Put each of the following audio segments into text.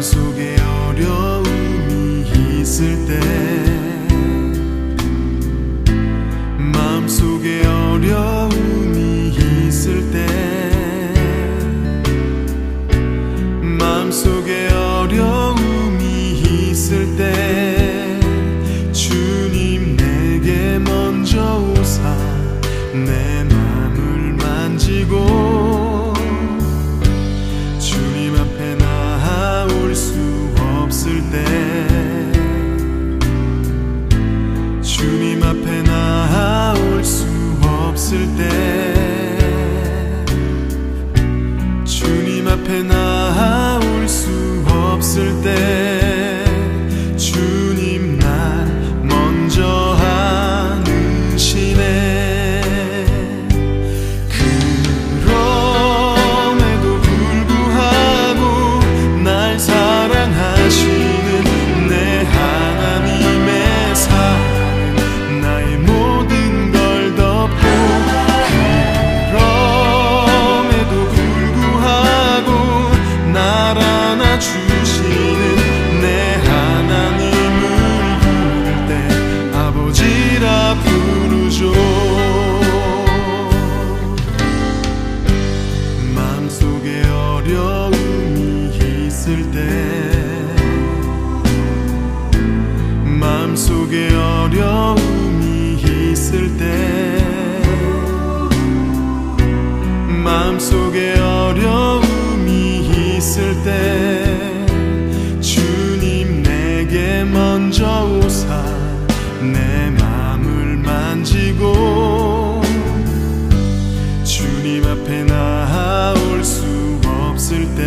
마음속에 어려움이 있을 때, 마음속에 어려움이 있을 때, 마음속에 어려움이 있을 때 주님 내게 먼저 오사 내 맘을 만지고 주님 앞에 나아올 수 없을 때, 주님 앞에 나아올 수 없을 때, 주님 앞에 나아올 수 없을 때 주님 날 먼저 안으시네. 그럼에도 불구하고 날 사랑하시는 내 하나님의 사랑 나의 모든 걸 덮고, 그럼에도 불구하고 날 안아주시는 내 하나님을 부를 때 아버지라 부르죠. 마음속에 어려움이 있을 때, 마음속에 어려움이 있을 때, 마음속에 어려움이 있을 때 주님 내게 먼저 오사 내 맘을 만지고 주님 앞에 나아올 수 없을 때,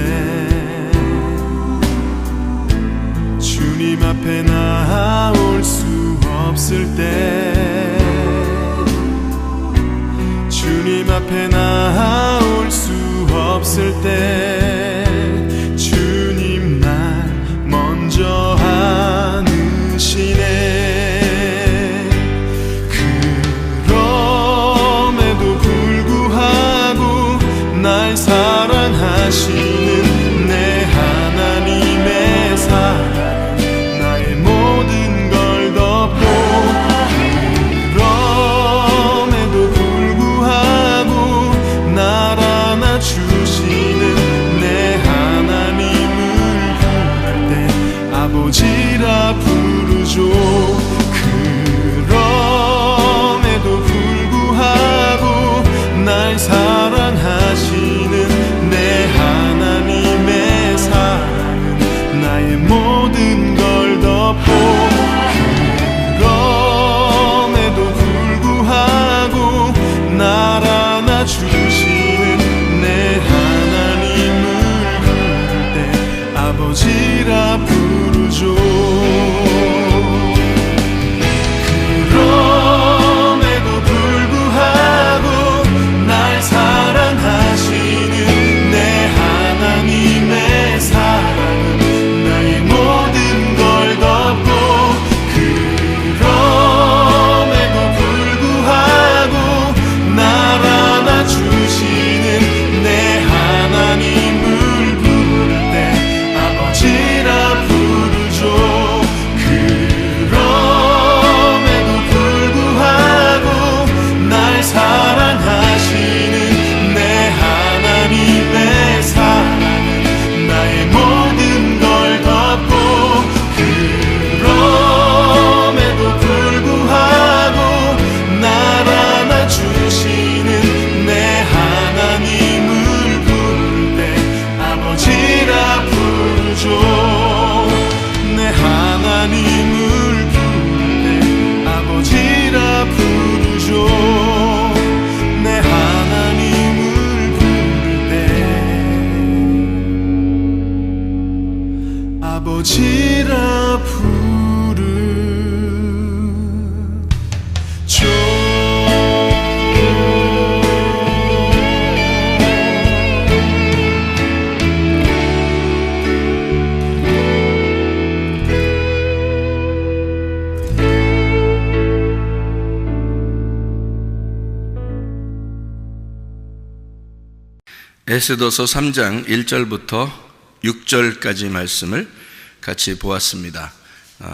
주님 앞에 나아올 수 없을 때, 주님 앞에 나아올 수 없을 때 주님 날 먼저 안으시네. 그럼에도 불구하고 날 사랑하시는 내 하나님의 사랑 나의 모든 걸 덮고, 그럼에도 불구하고 날 안아주시는 내 하나님을 부를 때 아버지라 부르죠. 그럼에도 불구하고 날 사랑하시는 내 하나님의 사랑은 나의 모든 걸 덮고, 그럼에도 불구하고 날 안아주시는 내 하나님을 부를 때 아버지라 부르죠. 그럼에도 불구하고 날 사랑하시는 내 하나님의 사랑은 나의 모든 걸 덮고, 그럼에도 불구하고 날 안아주시는 내 하나님을 부를 때 아버지라 부르죠. 그럼에도 불구하고 날 사랑하시는 내 하나님의 사랑은 나의 모든 걸 덮고, 그럼에도 불구하고 날 안아주시는 내 하나님을 부를 때 아버지라 부르죠. 내 하나님을 부를 때 아버지라 부르죠. 내 하나님을 부를 때 아버지라 부르죠. 에스더서 3장 1절부터 6절까지 말씀을 같이 보았습니다.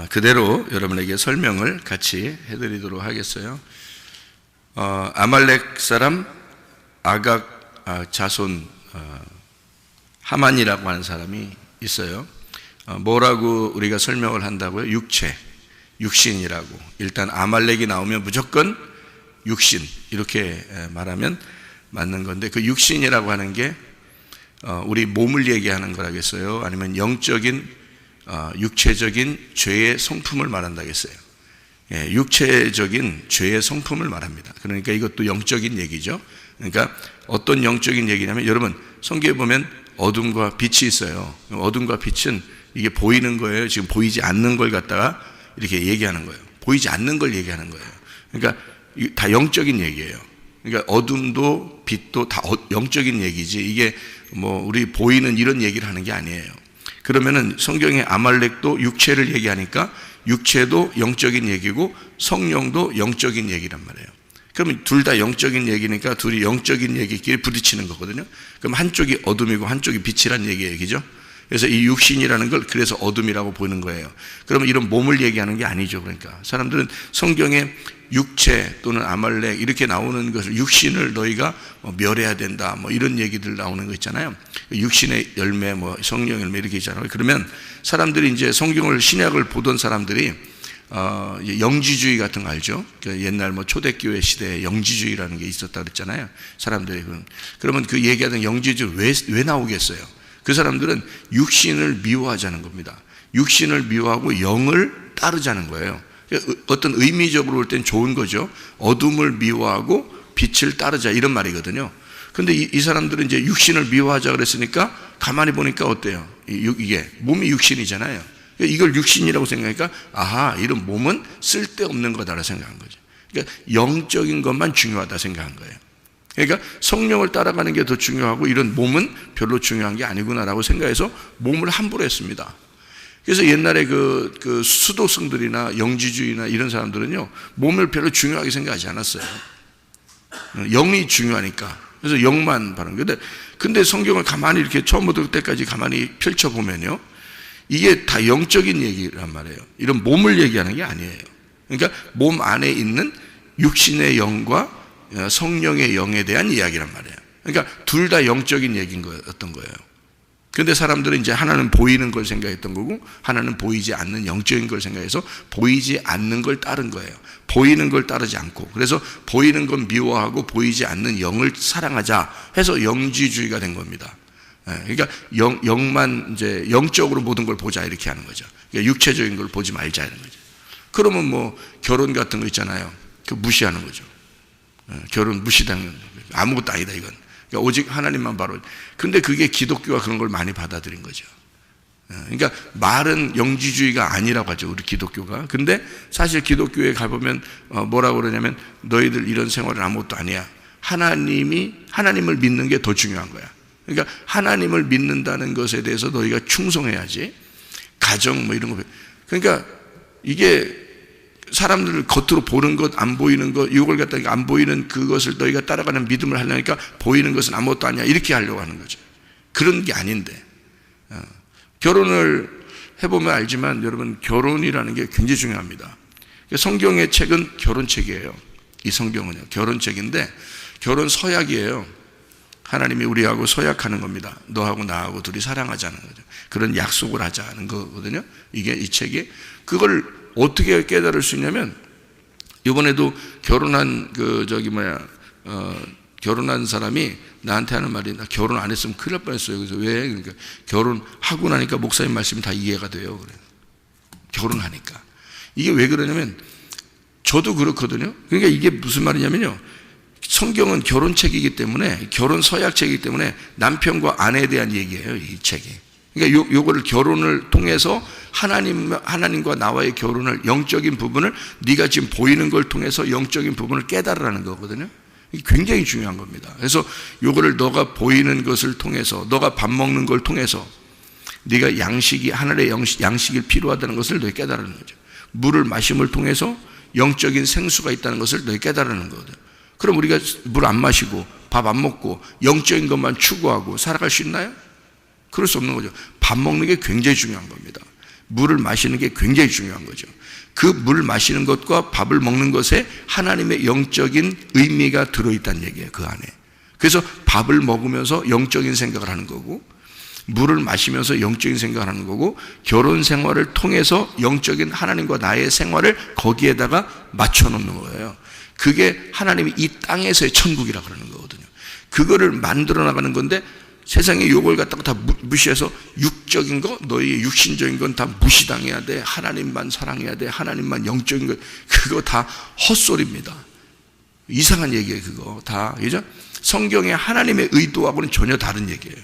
그대로 여러분에게 설명을 같이 해드리도록 하겠어요. 아말렉 사람 아각 자손 하만이라고 하는 사람이 있어요. 뭐라고 우리가 설명을 한다고요? 육신이라고. 일단 아말렉이 나오면 무조건 육신 이렇게 말하면 맞는 건데, 그 육신이라고 하는 게 우리 몸을 얘기하는 거라겠어요? 아니면 영적인 육체적인 죄의 성품을 말한다겠어요? 육체적인 죄의 성품을 말합니다. 그러니까 이것도 영적인 얘기죠. 그러니까 어떤 영적인 얘기냐면, 여러분 성경에 보면 어둠과 빛이 있어요. 어둠과 빛은 이게 보이는 거예요? 지금 보이지 않는 걸 갖다가 이렇게 얘기하는 거예요. 보이지 않는 걸 얘기하는 거예요. 그러니까 다 영적인 얘기예요. 그러니까 어둠도 빛도 다 영적인 얘기지, 이게 뭐 우리 보이는 이런 얘기를 하는 게 아니에요. 그러면은 성경의 아말렉도 육체를 얘기하니까 육체도 영적인 얘기고 성령도 영적인 얘기란 말이에요. 그러면 둘 다 영적인 얘기니까 둘이 영적인 얘기끼리 부딪히는 거거든요. 그럼 한쪽이 어둠이고 한쪽이 빛이란 얘기죠. 그래서 이 육신이라는 걸 그래서 어둠이라고 보는 거예요. 그러면 이런 몸을 얘기하는 게 아니죠. 그러니까 사람들은 성경에 육체 또는 아말렉 이렇게 나오는 것을, 육신을 너희가 멸해야 된다 뭐 이런 얘기들 나오는 거 있잖아요. 육신의 열매, 뭐 성령 열매 이렇게 있잖아요. 그러면 사람들이 이제 성경을, 신약을 보던 사람들이 영지주의 같은 거 알죠? 옛날 뭐 초대교회 시대에 영지주의라는 게 있었다 그랬잖아요. 사람들이. 그러면 그 얘기하던 영지주의 왜 나오겠어요? 그 사람들은 육신을 미워하자는 겁니다. 육신을 미워하고 영을 따르자는 거예요. 어떤 의미적으로 볼 땐 좋은 거죠. 어둠을 미워하고 빛을 따르자 이런 말이거든요. 근데 이 사람들은 이제 육신을 미워하자 그랬으니까 가만히 보니까 어때요? 이게 몸이 육신이잖아요. 이걸 육신이라고 생각하니까 아하, 이런 몸은 쓸데없는 거다라고 생각한 거죠. 그러니까 영적인 것만 중요하다 생각한 거예요. 그러니까 성령을 따라가는 게 더 중요하고 이런 몸은 별로 중요한 게 아니구나라고 생각해서 몸을 함부로 했습니다. 그래서 옛날에 그 수도승들이나 영지주의나 이런 사람들은요, 몸을 별로 중요하게 생각하지 않았어요. 영이 중요하니까. 그래서 영만 바른 거예요. 근데 성경을 가만히 이렇게 처음부터 그때까지 가만히 펼쳐보면요, 이게 다 영적인 얘기란 말이에요. 이런 몸을 얘기하는 게 아니에요. 그러니까 몸 안에 있는 육신의 영과 성령의 영에 대한 이야기란 말이에요. 그러니까 둘 다 영적인 얘기인 거였던 거예요. 근데 사람들은 이제 하나는 보이는 걸 생각했던 거고 하나는 보이지 않는 영적인 걸 생각해서 보이지 않는 걸 따른 거예요. 보이는 걸 따르지 않고. 그래서 보이는 건 미워하고 보이지 않는 영을 사랑하자 해서 영지주의가 된 겁니다. 그러니까 영만 이제 영적으로 모든 걸 보자 이렇게 하는 거죠. 그러니까 육체적인 걸 보지 말자 이런 거죠. 그러면 뭐 결혼 같은 거 있잖아요. 그 무시하는 거죠. 결혼 무시당하는, 아무것도 아니다 이건. 그러니까 오직 하나님만 바로. 근데 그게 기독교가 그런 걸 많이 받아들인 거죠. 그러니까 말은 영지주의가 아니라고 하죠, 우리 기독교가. 근데 사실 기독교에 가보면 뭐라고 그러냐면, 너희들 이런 생활은 아무것도 아니야. 하나님을 믿는 게 더 중요한 거야. 그러니까 하나님을 믿는다는 것에 대해서 너희가 충성해야지. 가정 뭐 이런 거. 그러니까 이게 사람들을 겉으로 보는 것, 안 보이는 것, 이걸 갖다가 안 보이는 그것을 너희가 따라가는 믿음을 하려니까 보이는 것은 아무것도 아니야 이렇게 하려고 하는 거죠. 그런 게 아닌데, 결혼을 해보면 알지만 여러분, 결혼이라는 게 굉장히 중요합니다. 성경의 책은 결혼책이에요. 이 성경은요, 결혼책인데 결혼 서약이에요. 하나님이 우리하고 서약하는 겁니다. 너하고 나하고 둘이 사랑하자는 거죠. 그런 약속을 하자는 거거든요. 이게 이 책이. 그걸 어떻게 깨달을 수 있냐면, 이번에도 결혼한 결혼한 사람이 나한테 하는 말이, 나 결혼 안 했으면 큰일 날 뻔했어요. 그래서 왜? 그러니까 결혼하고 나니까 목사님 말씀이 다 이해가 돼요. 그래. 결혼하니까. 이게 왜 그러냐면, 저도 그렇거든요. 그러니까 이게 무슨 말이냐면요, 성경은 결혼책이기 때문에, 결혼 서약책이기 때문에 남편과 아내에 대한 얘기예요, 이 책이. 그러니까 요거를 결혼을 통해서 하나님과 나와의 결혼을, 영적인 부분을, 네가 지금 보이는 걸 통해서 영적인 부분을 깨달으라는 거거든요. 이게 굉장히 중요한 겁니다. 그래서 요거를 너가 보이는 것을 통해서, 너가 밥 먹는 걸 통해서 네가 하늘의 양식이 필요하다는 것을 너희 깨달으는 거죠. 물을 마심을 통해서 영적인 생수가 있다는 것을 너희 깨달으는 거거든요. 그럼 우리가 물 안 마시고 밥 안 먹고 영적인 것만 추구하고 살아갈 수 있나요? 그럴 수 없는 거죠. 밥 먹는 게 굉장히 중요한 겁니다. 물을 마시는 게 굉장히 중요한 거죠. 그 물 마시는 것과 밥을 먹는 것에 하나님의 영적인 의미가 들어있다는 얘기예요. 그 안에. 그래서 밥을 먹으면서 영적인 생각을 하는 거고, 물을 마시면서 영적인 생각을 하는 거고, 결혼 생활을 통해서 영적인 하나님과 나의 생활을 거기에다가 맞춰놓는 거예요. 그게 하나님이 이 땅에서의 천국이라고 그러는 거거든요. 그거를 만들어 나가는 건데, 세상의 욕을 갖다가 다 무시해서 육적인 거, 너희 육신적인 건 다 무시당해야 돼. 하나님만 사랑해야 돼. 하나님만 영적인 거, 그거 다 헛소리입니다. 이상한 얘기예요. 그거 다, 그죠? 성경의 하나님의 의도하고는 전혀 다른 얘기예요.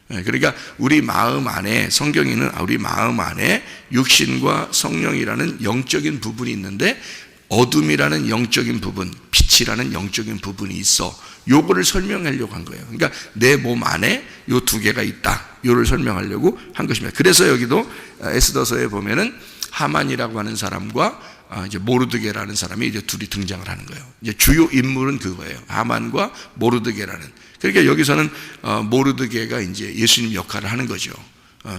그러니까 우리 마음 안에, 성경에는 우리 마음 안에 육신과 성령이라는 영적인 부분이 있는데, 어둠이라는 영적인 부분, 빛이라는 영적인 부분이 있어. 요거를 설명하려고 한 거예요. 그러니까 내 몸 안에 요 두 개가 있다. 요를 설명하려고 한 것입니다. 그래서 여기도 에스더서에 보면은 하만이라고 하는 사람과 이제 모르드게라는 사람이 이제 둘이 등장을 하는 거예요. 이제 주요 인물은 그거예요. 하만과 모르드게라는. 그러니까 여기서는 모르드게가 이제 예수님 역할을 하는 거죠.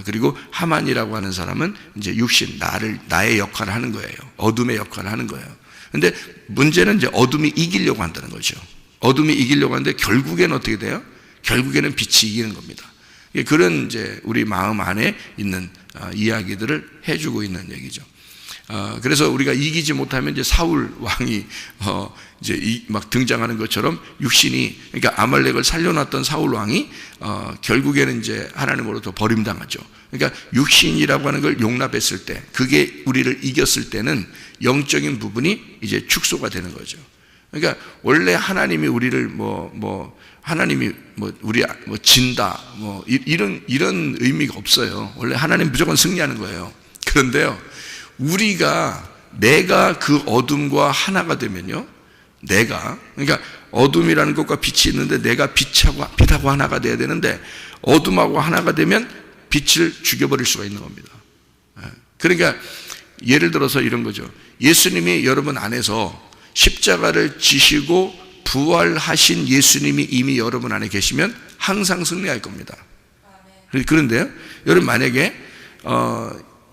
그리고 하만이라고 하는 사람은 이제 육신, 나의 역할을 하는 거예요. 어둠의 역할을 하는 거예요. 근데 문제는 이제 어둠이 이기려고 한다는 거죠. 어둠이 이기려고 하는데 결국에는 어떻게 돼요? 결국에는 빛이 이기는 겁니다. 그런 이제 우리 마음 안에 있는 이야기들을 해주고 있는 얘기죠. 그래서 우리가 이기지 못하면 이제 사울 왕이 이제 막 등장하는 것처럼 육신이, 그러니까 아말렉을 살려놨던 사울 왕이 결국에는 이제 하나님으로부터 버림당하죠. 그러니까 육신이라고 하는 걸 용납했을 때, 그게 우리를 이겼을 때는 영적인 부분이 이제 축소가 되는 거죠. 그러니까 원래 하나님이 우리를 하나님이 우리 진다 이런 의미가 없어요. 원래 하나님 무조건 승리하는 거예요. 그런데요, 내가 그 어둠과 하나가 되면요, 그러니까 어둠이라는 것과 빛이 있는데 내가 빛하고 하나가 돼야 되는데, 어둠하고 하나가 되면 빛을 죽여버릴 수가 있는 겁니다. 그러니까 예를 들어서 이런 거죠. 예수님이 여러분 안에서 십자가를 지시고 부활하신 예수님이 이미 여러분 안에 계시면 항상 승리할 겁니다. 그런데요, 여러분 만약에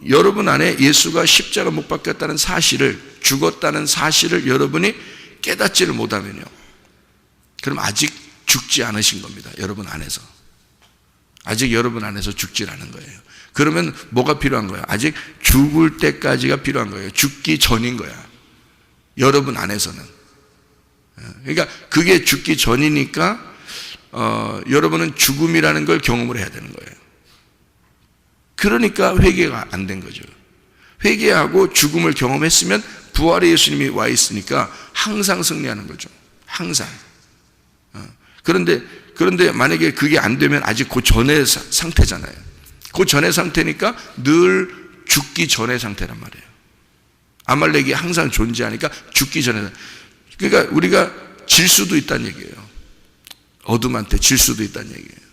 여러분 안에 예수가 십자가 못 박혔다는 사실을, 죽었다는 사실을 여러분이 깨닫지를 못하면요, 그럼 아직 죽지 않으신 겁니다. 여러분 안에서. 아직 여러분 안에서 죽질 않은 거예요. 그러면 뭐가 필요한 거예요? 아직 죽을 때까지가 필요한 거예요. 죽기 전인 거야. 여러분 안에서는. 그러니까 그게 죽기 전이니까 여러분은 죽음이라는 걸 경험을 해야 되는 거예요. 그러니까 회개가 안 된 거죠. 회개하고 죽음을 경험했으면 부활의 예수님이 와 있으니까 항상 승리하는 거죠. 항상. 그런데 만약에 그게 안 되면 아직 그 전의 상태잖아요. 그 전의 상태니까 늘 죽기 전의 상태란 말이에요. 아말렉이 항상 존재하니까 죽기 전에. 그러니까 우리가 질 수도 있다는 얘기예요. 어둠한테 질 수도 있다는 얘기예요.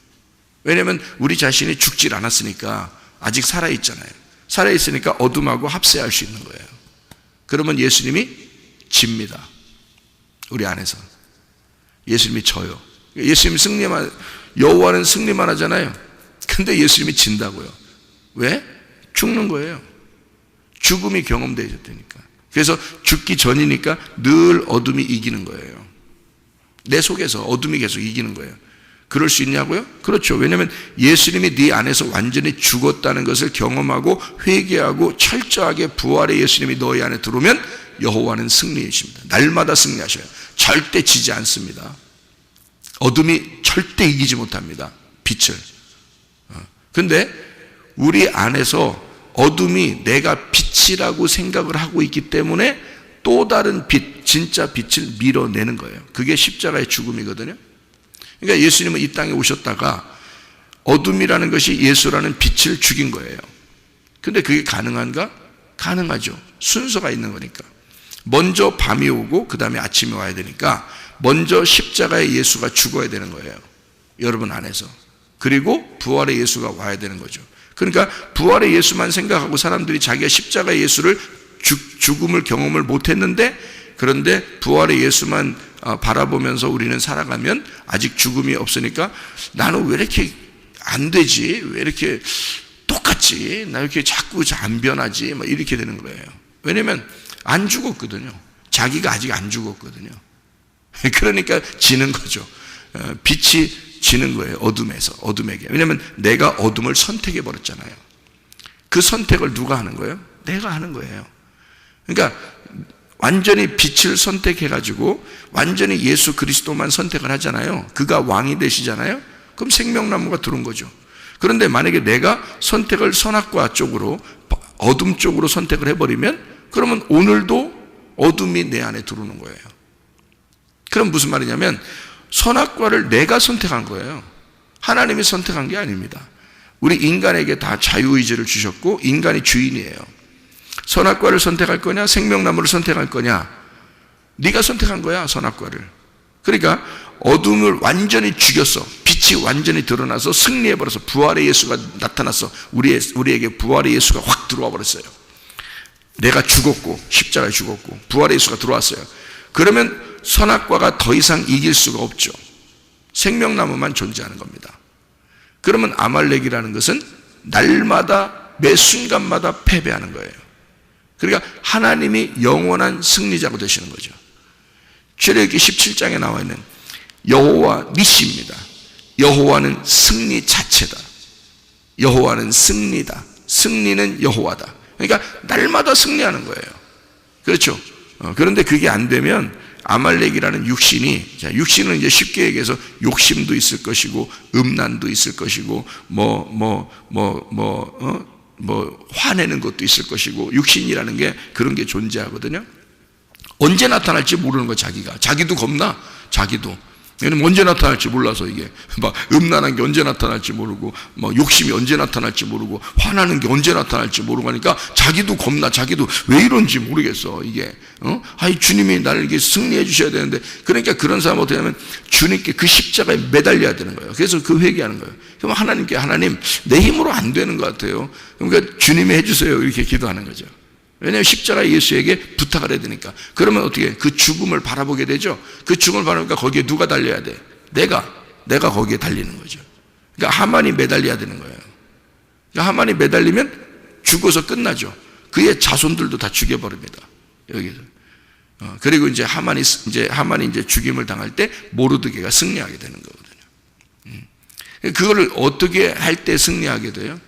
왜냐하면 우리 자신이 죽질 않았으니까 아직 살아있잖아요. 살아있으니까 어둠하고 합세할 수 있는 거예요. 그러면 예수님이 집니다. 우리 안에서. 예수님이 져요. 예수님 승리만, 여호와는 승리만 하잖아요. 근데 예수님이 진다고요. 왜? 죽는 거예요. 죽음이 경험되었다니까. 그래서 죽기 전이니까 늘 어둠이 이기는 거예요. 내 속에서 어둠이 계속 이기는 거예요. 그럴 수 있냐고요? 그렇죠. 왜냐하면 예수님이 네 안에서 완전히 죽었다는 것을 경험하고 회개하고 철저하게 부활의 예수님이 너희 안에 들어오면 여호와는 승리이십니다. 날마다 승리하셔요. 절대 지지 않습니다. 어둠이 절대 이기지 못합니다. 빛을. 근데 우리 안에서 어둠이 내가 빛이라고 생각을 하고 있기 때문에 또 다른 빛, 진짜 빛을 밀어내는 거예요. 그게 십자가의 죽음이거든요. 그러니까 예수님은 이 땅에 오셨다가 어둠이라는 것이 예수라는 빛을 죽인 거예요. 근데 그게 가능한가? 가능하죠. 순서가 있는 거니까. 먼저 밤이 오고 그 다음에 아침이 와야 되니까 먼저 십자가의 예수가 죽어야 되는 거예요. 여러분 안에서. 그리고 부활의 예수가 와야 되는 거죠. 그러니까 부활의 예수만 생각하고 사람들이 자기가 십자가의 예수를 죽음을 경험을 못했는데, 그런데 부활의 예수만 바라보면서 우리는 살아가면 아직 죽음이 없으니까 나는 왜 이렇게 안 되지? 왜 이렇게 똑같지? 나 이렇게 자꾸 안 변하지? 막 이렇게 되는 거예요. 왜냐면 안 죽었거든요. 자기가 아직 안 죽었거든요. 그러니까 지는 거죠. 빛이 지는 거예요. 어둠에게. 왜냐면 내가 어둠을 선택해 버렸잖아요. 그 선택을 누가 하는 거예요? 내가 하는 거예요. 그러니까 완전히 빛을 선택해 가지고 완전히 예수 그리스도만 선택을 하잖아요. 그가 왕이 되시잖아요. 그럼 생명나무가 들어온 거죠. 그런데 만약에 내가 선택을 선악과 쪽으로, 어둠 쪽으로 선택을 해버리면, 그러면 오늘도 어둠이 내 안에 들어오는 거예요. 그럼 무슨 말이냐면 선악과를 내가 선택한 거예요. 하나님이 선택한 게 아닙니다. 우리 인간에게 다 자유의지를 주셨고 인간이 주인이에요. 선악과를 선택할 거냐, 생명나무를 선택할 거냐, 네가 선택한 거야. 선악과를. 그러니까 어둠을 완전히 죽였어. 빛이 완전히 드러나서 승리해버려서 부활의 예수가 나타났어. 우리에게 부활의 예수가 확 들어와 버렸어요. 내가 죽었고 십자가에 죽었고 부활의 예수가 들어왔어요. 그러면 선악과가 더 이상 이길 수가 없죠. 생명나무만 존재하는 겁니다. 그러면 아말렉이라는 것은 날마다 매 순간마다 패배하는 거예요. 그러니까 하나님이 영원한 승리자가 되시는 거죠. 출애굽기 17장에 나와 있는 여호와 니시입니다. 여호와는 승리 자체다. 여호와는 승리다. 승리는 여호와다. 그러니까 날마다 승리하는 거예요. 그렇죠? 그런데 그게 안 되면 아말렉이라는 육신이, 자, 육신은 이제 쉽게 얘기해서 욕심도 있을 것이고 음란도 있을 것이고 화내는 것도 있을 것이고, 육신이라는 게 그런 게 존재하거든요. 언제 나타날지 모르는 거. 자기도 겁나. 자기도 왜냐면 언제 나타날지 몰라서, 이게 막 음란한 게 언제 나타날지 모르고, 막 욕심이 언제 나타날지 모르고, 화나는 게 언제 나타날지 모르고 하니까 자기도 겁나. 자기도 왜 이런지 모르겠어. 이게 주님이 나를 이렇게 승리해 주셔야 되는데, 그러니까 그런 사람은 어떻게 하면 주님께 그 십자가에 매달려야 되는 거예요. 그래서 그 회개하는 거예요. 그럼 하나님께, 하나님 내 힘으로 안 되는 것 같아요. 그러니까 주님이 해주세요. 이렇게 기도하는 거죠. 왜냐하면 십자가 예수에게 부탁을 해야 되니까. 그러면 어떻게 그 죽음을 바라보게 되죠. 그 죽음을 바라보니까 거기에 누가 달려야 돼? 내가 거기에 달리는 거죠. 그러니까 하만이 매달려야 되는 거예요. 그러니까 하만이 매달리면 죽어서 끝나죠. 그의 자손들도 다 죽여버립니다. 여기서. 그리고 이제 하만이 이제 죽임을 당할 때 모르드게가 승리하게 되는 거거든요. 그거를 어떻게 할 때 승리하게 돼요?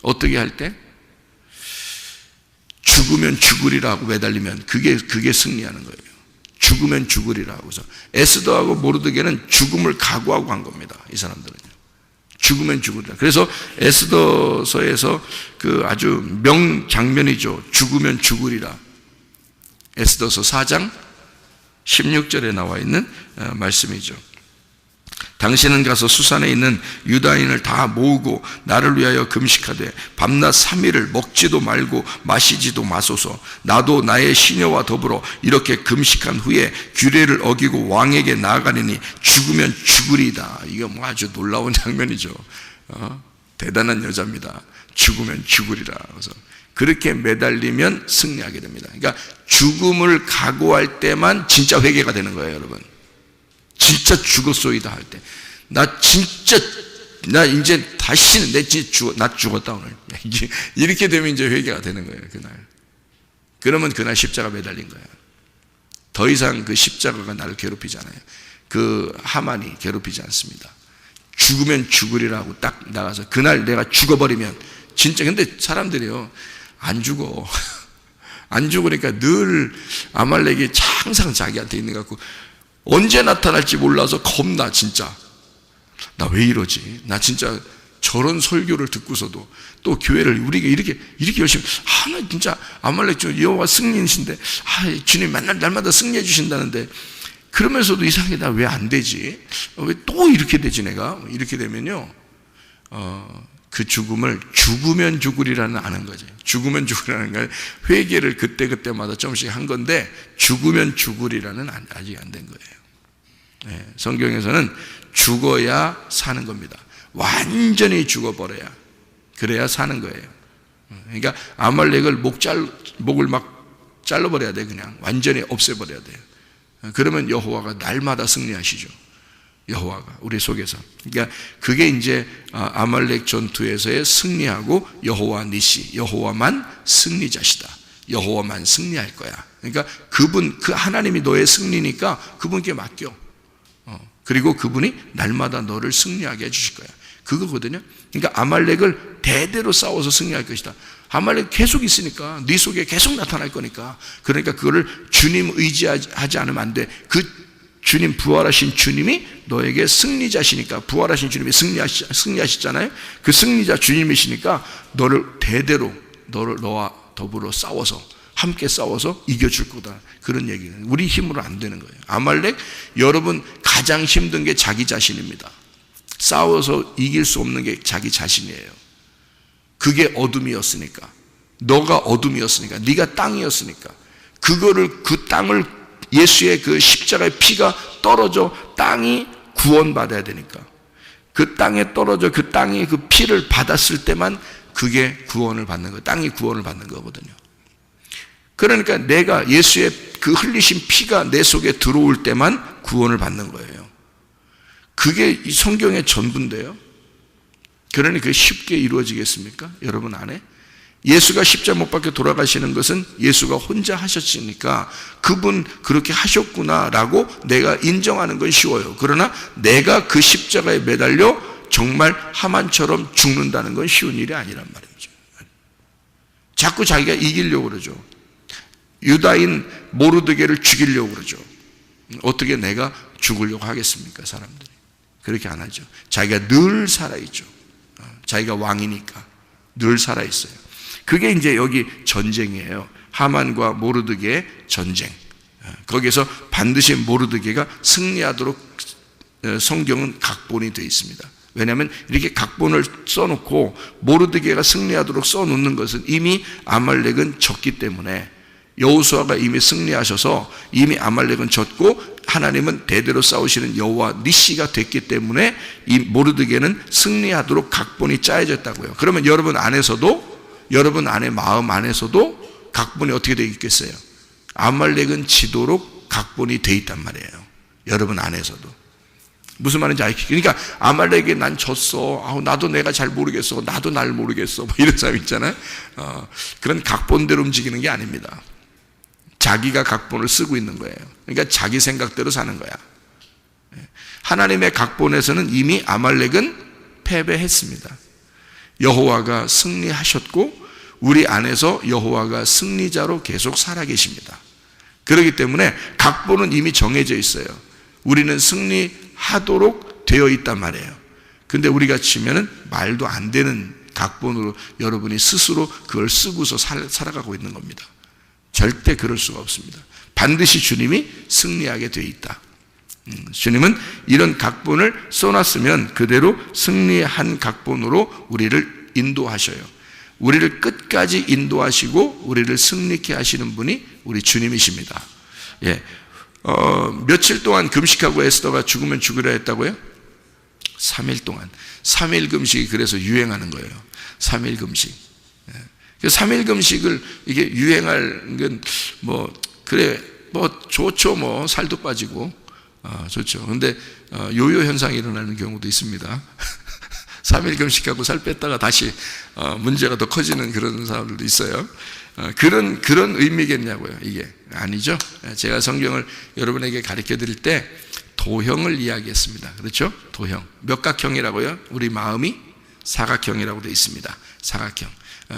어떻게 할 때? 죽으면 죽으리라고 매달리면 그게 승리하는 거예요. 죽으면 죽으리라고 해서 에스더하고 모르드게는 죽음을 각오하고 한 겁니다. 이 사람들은요. 죽으면 죽으리라. 그래서 에스더서에서 그 아주 명장면이죠. 죽으면 죽으리라. 에스더서 4장 16절에 나와 있는 말씀이죠. 당신은 가서 수산에 있는 유다인을 다 모으고 나를 위하여 금식하되 밤낮 3일을 먹지도 말고 마시지도 마소서. 나도 나의 시녀와 더불어 이렇게 금식한 후에 규례를 어기고 왕에게 나아가리니 죽으면 죽으리다. 이게 뭐 아주 놀라운 장면이죠. 대단한 여자입니다. 죽으면 죽으리라. 그래서 그렇게 매달리면 승리하게 됩니다. 그러니까 죽음을 각오할 때만 진짜 회개가 되는 거예요, 여러분. 진짜 죽었소이다 할 때, 나 이제 다시는 나 죽었다 오늘. 이렇게 되면 이제 회개가 되는 거예요, 그날. 그러면 그날 십자가 매달린 거예요. 더 이상 그 십자가가 나를 괴롭히지 않아요. 그 하만이 괴롭히지 않습니다. 죽으면 죽으리라고 딱 나가서 그날 내가 죽어버리면 진짜. 근데 사람들이요, 안 죽어. 안 죽으니까 늘 아말렉이 항상 자기한테 있는 것 같고, 언제 나타날지 몰라서 겁나. 진짜 나 왜 이러지? 나 진짜 저런 설교를 듣고서도 또 교회를 우리가 이렇게 열심히, 나 진짜 아말렉 중 여호와 승리이신데, 주님 날마다 승리해 주신다는데, 그러면서도 이상하게 나 왜 안 되지? 왜 또 이렇게 되지? 내가 이렇게 되면요, 그 죽음을 죽으면 죽으리라는 아는 거죠. 죽으면 죽으리라는 걸 회개를 그때마다 조금씩 한 건데, 죽으면 죽으리라는 아직 안 된 거예요. 네, 성경에서는 죽어야 사는 겁니다. 완전히 죽어버려야, 그래야 사는 거예요. 그러니까 아말렉을 목을 막 잘라버려야 돼. 그냥 완전히 없애버려야 돼요. 그러면 여호와가 날마다 승리하시죠. 여호와가 우리 속에서. 그러니까 그게 이제 아말렉 전투에서의 승리하고 여호와 니시, 여호와만 승리자시다. 여호와만 승리할 거야. 그러니까 그분, 그 하나님이 너의 승리니까 그분께 맡겨. 그리고 그분이 날마다 너를 승리하게 해주실 거야. 그거거든요. 그러니까 아말렉을 대대로 싸워서 승리할 것이다. 아말렉 계속 있으니까 네 속에 계속 나타날 거니까. 그러니까 그거를 주님 의지하지 않으면 안 돼. 그 주님, 부활하신 주님이 너에게 승리자시니까, 부활하신 주님이 승리하시잖아요. 그 승리자 주님이시니까 너를 대대로 너와 더불어 싸워서, 함께 싸워서 이겨줄 거다. 그런 얘기는 우리 힘으로 안 되는 거예요. 아말렉, 여러분 가장 힘든 게 자기 자신입니다. 싸워서 이길 수 없는 게 자기 자신이에요. 그게 어둠이었으니까, 너가 어둠이었으니까, 네가 땅이었으니까, 그 땅을 예수의 그 십자가의 피가 떨어져 땅이 구원받아야 되니까, 그 땅에 떨어져 그 땅이 그 피를 받았을 때만 그게 구원을 받는 거예요. 땅이 구원을 받는 거거든요. 그러니까 내가 예수의 그 흘리신 피가 내 속에 들어올 때만 구원을 받는 거예요. 그게 이 성경의 전부인데요. 그러니 그게 쉽게 이루어지겠습니까? 여러분 안에? 예수가 십자가 못 박혀 돌아가시는 것은 예수가 혼자 하셨으니까 그분 그렇게 하셨구나라고 내가 인정하는 건 쉬워요. 그러나 내가 그 십자가에 매달려 정말 하만처럼 죽는다는 건 쉬운 일이 아니란 말이죠. 자꾸 자기가 이기려고 그러죠. 유다인 모르드게를 죽이려고 그러죠. 어떻게 내가 죽으려고 하겠습니까? 사람들이 그렇게 안 하죠. 자기가 늘 살아있죠. 자기가 왕이니까 늘 살아있어요. 그게 이제 여기 전쟁이에요. 하만과 모르드게의 전쟁. 거기에서 반드시 모르드게가 승리하도록 성경은 각본이 되어 있습니다. 왜냐하면 이렇게 각본을 써놓고 모르드게가 승리하도록 써놓는 것은 이미 아말렉은 졌기 때문에, 여호수아가 이미 승리하셔서 이미 아말렉은 졌고 하나님은 대대로 싸우시는 여호와 니시가 됐기 때문에 이 모르드게는 승리하도록 각본이 짜여졌다고요. 그러면 여러분 안에서도, 여러분 안에 마음 안에서도 각본이 어떻게 되어 있겠어요? 아말렉은 지도록 각본이 되어 있단 말이에요. 여러분 안에서도. 무슨 말인지 알겠죠? 그러니까 아말렉에 난 졌어. 나도 내가 잘 모르겠어. 나도 날 모르겠어. 뭐 이런 사람 있잖아요. 그런 각본대로 움직이는 게 아닙니다. 자기가 각본을 쓰고 있는 거예요. 그러니까 자기 생각대로 사는 거야. 하나님의 각본에서는 이미 아말렉은 패배했습니다. 여호와가 승리하셨고 우리 안에서 여호와가 승리자로 계속 살아계십니다. 그렇기 때문에 각본은 이미 정해져 있어요. 우리는 승리하도록 되어 있단 말이에요. 근데 우리가 치면은 말도 안 되는 각본으로 여러분이 스스로 그걸 쓰고서 살아가고 있는 겁니다. 절대 그럴 수가 없습니다. 반드시 주님이 승리하게 되어 있다. 주님은 이런 각본을 써놨으면 그대로 승리한 각본으로 우리를 인도하셔요. 우리를 끝까지 인도하시고 우리를 승리케 하시는 분이 우리 주님이십니다. 예. 며칠 동안 금식하고 에스더가 죽으면 죽으려 했다고요? 3일 동안. 3일 금식이 그래서 유행하는 거예요. 3일 금식. 3일 금식을 이게 유행할 건 그래, 좋죠. 살도 빠지고. 좋죠. 근데 요요 현상이 일어나는 경우도 있습니다. 3일 금식하고 살 뺐다가 다시 문제가 더 커지는 그런 사람들도 있어요. 그런 의미겠냐고요. 이게 아니죠. 제가 성경을 여러분에게 가르쳐 드릴 때 도형을 이야기했습니다. 그렇죠? 도형. 몇 각형이라고요? 우리 마음이 사각형이라고 되어 있습니다. 사각형.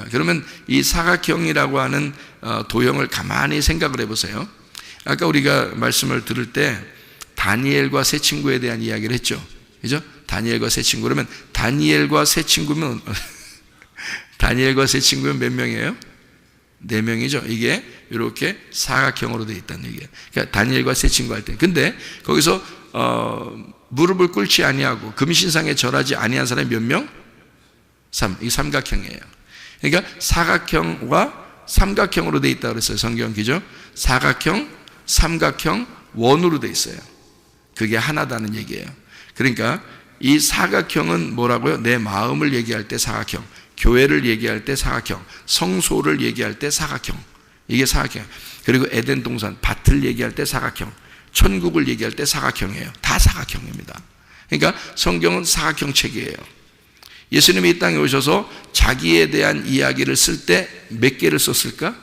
그러면 이 사각형이라고 하는 도형을 가만히 생각을 해보세요. 아까 우리가 말씀을 들을 때 다니엘과 세 친구에 대한 이야기를 했죠. 그죠? 다니엘과 세 친구. 그러면 다니엘과 세 친구면 다니엘과 세 친구면 몇 명이에요? 4명이죠. 이게 이렇게 사각형으로 되어 있다는 얘기예요. 그러니까 다니엘과 세 친구 할 때. 근데 거기서 무릎을 꿇지 아니하고 금신상에 절하지 아니한 사람이 몇 명? 3. 이 삼각형이에요. 그러니까 사각형과 삼각형으로 되어 있다고 그랬어요. 성경 기죠? 사각형, 삼각형, 원으로 되어 있어요. 그게 하나다는 얘기예요. 그러니까 이 사각형은 뭐라고요? 내 마음을 얘기할 때 사각형, 교회를 얘기할 때 사각형, 성소를 얘기할 때 사각형. 이게 사각형. 그리고 에덴 동산, 밭을 얘기할 때 사각형, 천국을 얘기할 때 사각형이에요. 다 사각형입니다. 그러니까 성경은 사각형 책이에요. 예수님이 이 땅에 오셔서 자기에 대한 이야기를 쓸 때 몇 개를 썼을까?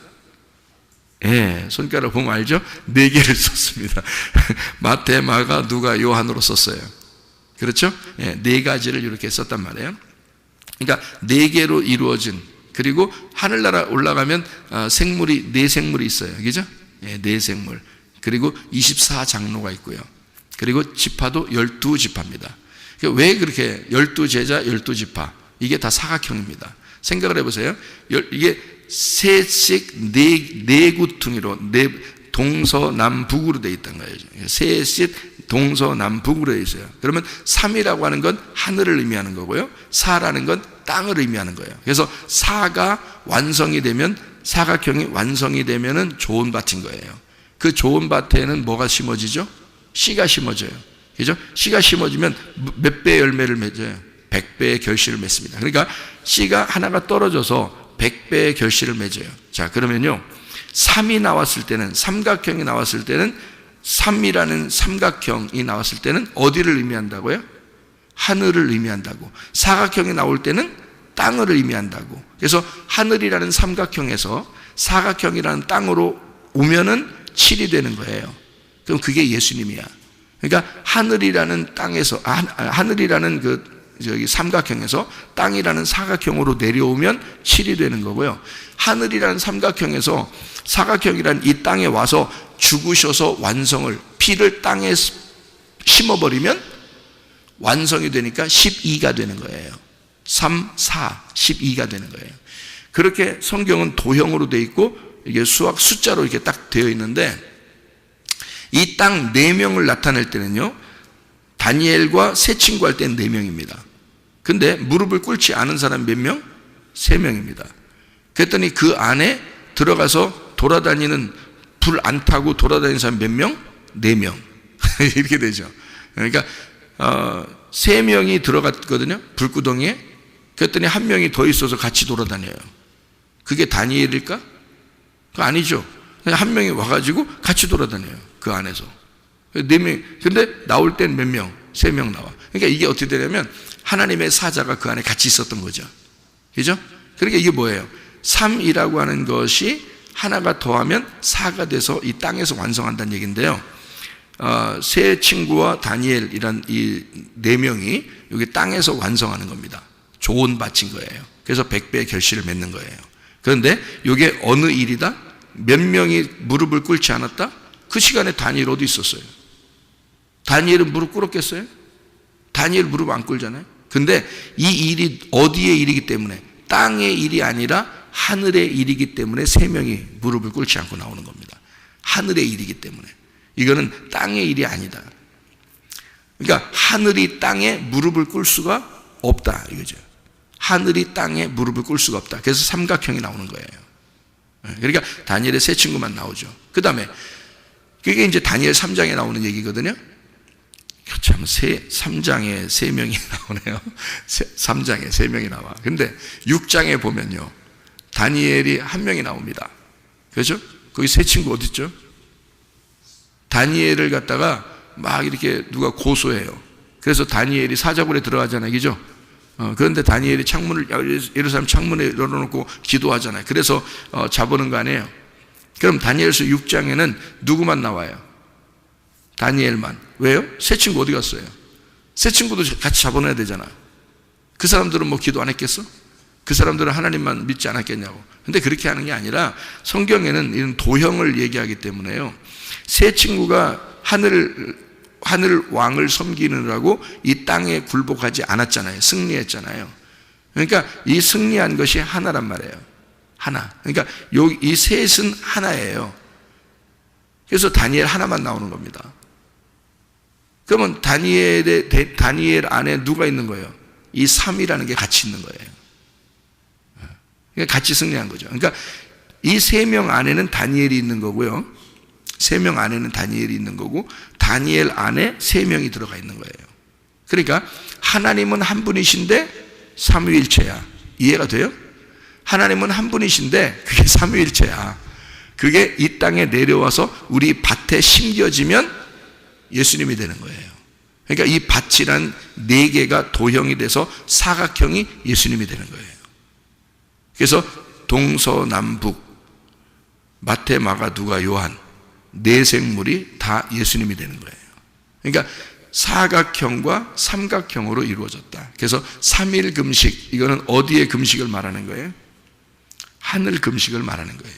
예, 손가락 보면 알죠? 4개를 썼습니다. 마태, 마가, 누가, 요한으로 썼어요. 그렇죠? 예, 4가지를 이렇게 썼단 말이에요. 그러니까 4개로 이루어진, 그리고 하늘나라 올라가면 생물이 4생물이 있어요. 그죠? 예, 4생물. 그리고 24장로가 있고요. 그리고 지파도 12지파입니다. 왜 그렇게 12제자, 12지파? 이게 다 사각형입니다. 생각을 해보세요. 이게 셋씩 네 구퉁이로 동서남북으로 되어 있다는 거예요. 셋씩 동서남북으로 되어 있어요. 그러면 3이라고 하는 건 하늘을 의미하는 거고요. 4라는 건 땅을 의미하는 거예요. 그래서 4가 완성이 되면, 사각형이 완성이 되면은 좋은 밭인 거예요. 그 좋은 밭에는 뭐가 심어지죠? 씨가 심어져요. 그죠? 씨가 심어지면 몇 배의 열매를 맺어요? 100배의 결실을 맺습니다. 그러니까 씨가 하나가 떨어져서 100배의 결실을 맺어요. 자, 그러면요, 3이 나왔을 때는, 삼각형이 나왔을 때는, 3이라는 삼각형이 나왔을 때는 어디를 의미한다고요? 하늘을 의미한다고. 사각형이 나올 때는 땅을 의미한다고. 그래서 하늘이라는 삼각형에서 사각형이라는 땅으로 오면은 7이 되는 거예요. 그럼 그게 예수님이야. 그러니까 하늘이라는 땅에서, 하늘이라는 삼각형에서 땅이라는 사각형으로 내려오면 7이 되는 거고요. 하늘이라는 삼각형에서 사각형이라는 이 땅에 와서 죽으셔서 완성을, 피를 땅에 심어버리면 완성이 되니까 12가 되는 거예요. 3, 4, 12가 되는 거예요. 그렇게 성경은 도형으로 되어 있고, 이게 수학 숫자로 이렇게 딱 되어 있는데, 이 땅 4명을 나타낼 때는요, 다니엘과 세 친구 할 때는 4명입니다. 근데 무릎을 꿇지 않은 사람 몇 명? 3명입니다. 그랬더니 그 안에 들어가서 돌아다니는, 불 안 타고 돌아다니는 사람 몇 명? 4명. 이렇게 되죠. 그러니까 3명이 들어갔거든요, 불구덩이에. 그랬더니 1명이 더 있어서 같이 돌아다녀요. 그게 다니엘일까? 그거 아니죠. 그냥 1명이 와가지고 같이 돌아다녀요, 그 안에서. 4명. 근데 나올 땐 몇 명? 3명 나와. 그러니까 이게 어떻게 되냐면 하나님의 사자가 그 안에 같이 있었던 거죠. 그죠? 그러니까 이게 뭐예요? 3이라고 하는 것이 하나가 더하면 4가 돼서 이 땅에서 완성한다는 얘기인데요. 세 친구와 다니엘이란 이 4명이 여기 땅에서 완성하는 겁니다. 좋은 밭인 거예요. 그래서 100배의 결실을 맺는 거예요. 그런데 이게 어느 일이다? 몇 명이 무릎을 꿇지 않았다? 그 시간에 다니엘 어디 있었어요? 다니엘은 무릎 꿇었겠어요? 다니엘 무릎 안 꿇잖아요. 근데 이 일이 어디의 일이기 때문에, 땅의 일이 아니라 하늘의 일이기 때문에 3명이 무릎을 꿇지 않고 나오는 겁니다. 하늘의 일이기 때문에. 이거는 땅의 일이 아니다. 그러니까 하늘이 땅에 무릎을 꿇을 수가 없다, 이거죠. 하늘이 땅에 무릎을 꿇을 수가 없다. 그래서 삼각형이 나오는 거예요. 그러니까 다니엘의 세 친구만 나오죠. 그 다음에 그게 이제 다니엘 3장에 나오는 얘기거든요. 참, 3장에 3명이 나오네요. 3장에 3명이 나와. 근데 6장에 보면요, 다니엘이 1명이 나옵니다. 그렇죠? 거기 세 친구 어디 있죠? 다니엘을 갖다가 막 이렇게 누가 고소해요. 그래서 다니엘이 사자굴에 들어가잖아요. 그죠? 그런데 다니엘이 창문을, 예루살렘 창문에 열어놓고 기도하잖아요. 그래서 잡아오는 거 아니에요. 그럼 다니엘서 6장에는 누구만 나와요? 다니엘만. 왜요? 세 친구 어디 갔어요? 세 친구도 같이 잡아놔야 되잖아. 그 사람들은 뭐 기도 안 했겠어? 그 사람들은 하나님만 믿지 않았겠냐고. 근데 그렇게 하는 게 아니라 성경에는 이런 도형을 얘기하기 때문에요, 세 친구가 하늘 왕을 섬기느라고 이 땅에 굴복하지 않았잖아요. 승리했잖아요. 그러니까 이 승리한 것이 하나란 말이에요. 하나. 그러니까 이 셋은 하나예요. 그래서 다니엘 하나만 나오는 겁니다. 그러면 다니엘 안에 누가 있는 거예요? 이 3이라는 게 같이 있는 거예요. 그러니까 같이 승리한 거죠. 그러니까 이 3명 안에는 다니엘이 있는 거고요, 3명 안에는 다니엘이 있는 거고, 다니엘 안에 3명이 들어가 있는 거예요. 그러니까 하나님은 한 분이신데 삼위일체야. 이해가 돼요? 하나님은 한 분이신데 그게 삼위일체야. 그게 이 땅에 내려와서 우리 밭에 심겨지면 예수님이 되는 거예요. 그러니까 이 밭이란 네 개가 도형이 돼서 사각형이 예수님이 되는 거예요. 그래서 동서남북 마태, 마가, 누가, 요한 네 생물이 다 예수님이 되는 거예요. 그러니까 사각형과 삼각형으로 이루어졌다. 그래서 3일 금식, 이거는 어디의 금식을 말하는 거예요? 하늘 금식을 말하는 거예요.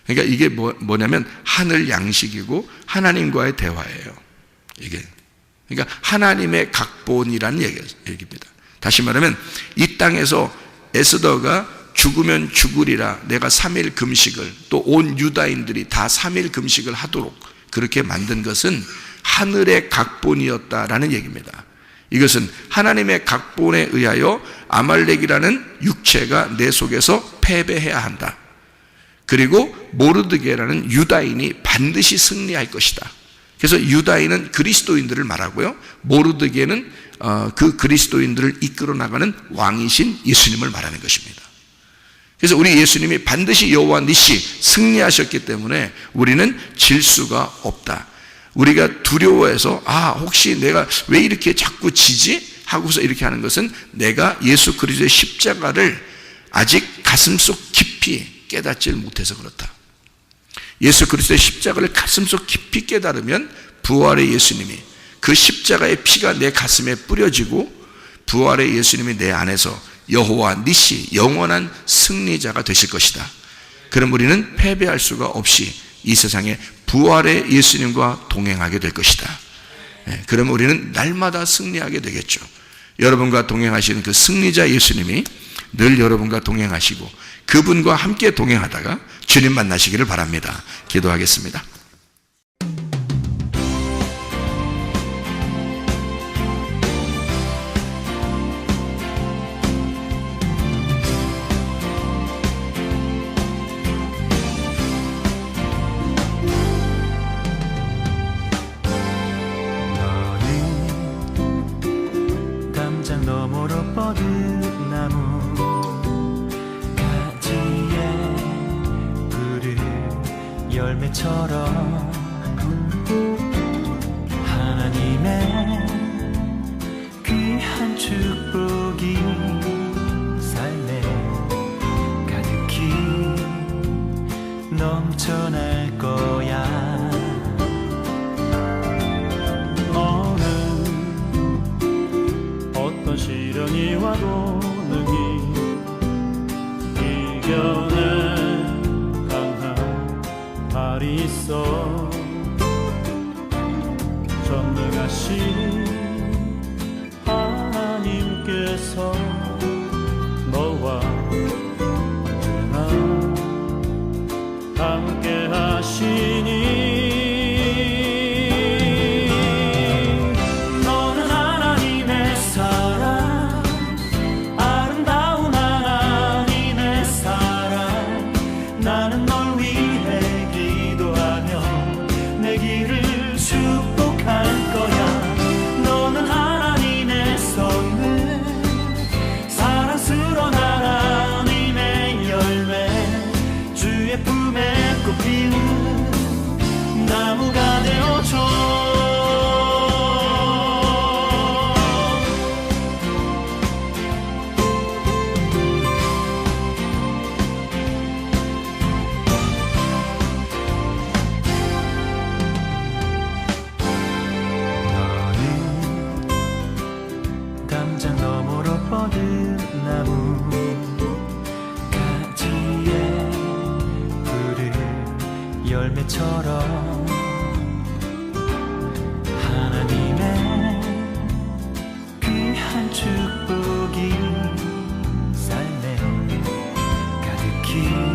그러니까 이게 뭐냐면 하늘 양식이고 하나님과의 대화예요. 이게. 그러니까 하나님의 각본이라는 얘기입니다. 다시 말하면 이 땅에서 에스더가 죽으면 죽으리라 내가 3일 금식을, 또 온 유다인들이 다 3일 금식을 하도록 그렇게 만든 것은 하늘의 각본이었다라는 얘기입니다. 이것은 하나님의 각본에 의하여 아말렉이라는 육체가 내 속에서 패배해야 한다. 그리고 모르드게라는 유다인이 반드시 승리할 것이다. 그래서 유다인은 그리스도인들을 말하고요, 모르드게는 그 그리스도인들을 이끌어 나가는 왕이신 예수님을 말하는 것입니다. 그래서 우리 예수님이 반드시 여호와 니시 승리하셨기 때문에 우리는 질 수가 없다. 우리가 두려워해서 혹시 내가 왜 이렇게 자꾸 지지? 하고서 이렇게 하는 것은 내가 예수 그리스도의 십자가를 아직 가슴속 깊이 깨닫질 못해서 그렇다. 예수 그리스도의 십자가를 가슴속 깊이 깨달으면 부활의 예수님이, 그 십자가의 피가 내 가슴에 뿌려지고 부활의 예수님이 내 안에서 여호와 니시 영원한 승리자가 되실 것이다. 그럼 우리는 패배할 수가 없이 이 세상에 부활의 예수님과 동행하게 될 것이다. 그럼 우리는 날마다 승리하게 되겠죠. 여러분과 동행하시는 그 승리자 예수님이 늘 여러분과 동행하시고 그분과 함께 동행하다가 주님 만나시기를 바랍니다. 기도하겠습니다. 너머로 뻗은 나무 가지에 푸른 열매처럼 하나님의 귀한 축복이 삶에 가득히 넘쳐날 거야. 시련이 와도 능히 이겨낼 강한 발이 있어. 전능하신 하나님께서 너와 언제나 함께 하시니 나무가 되어줘. 너는 담장 너머로 뻗은 나무 가지에 푸른 열매처럼 하나님의 귀한 축복이 삶에 가득히